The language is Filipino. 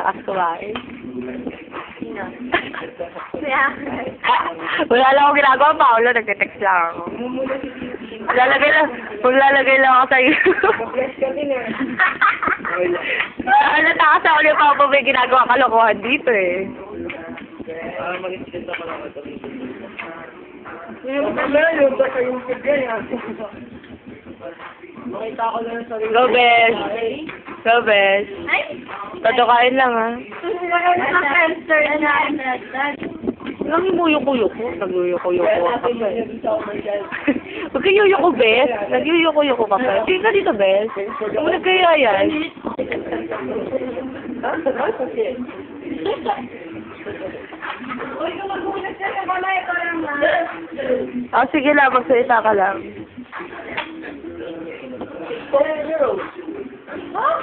malakas kumain. Sino? Wala lang akong ginagawa, Paolo. Nagte-text lang ako. Maglalagay lang ako sa'yo. Natakas ako ni Papa may ginagawa kalokohan dito eh. Mag-isip ako lang ito. Makita ko lang sa Go, Bes. Go, Bes. Ay! Tatukain lang, ha? Naka-hamster na. Lang yung muyok-uyok ko. Nag-uyok-uyok ko. Huwag kayo yuyok ko, Bes. Nag-uyok-uyok ko ka pa. Sige ka dito, Bes. Huwag kayo yan. Uy, kung magulat ka sa balay ko lang na. Ah, sige lang. Magsalita ka lang. Huh?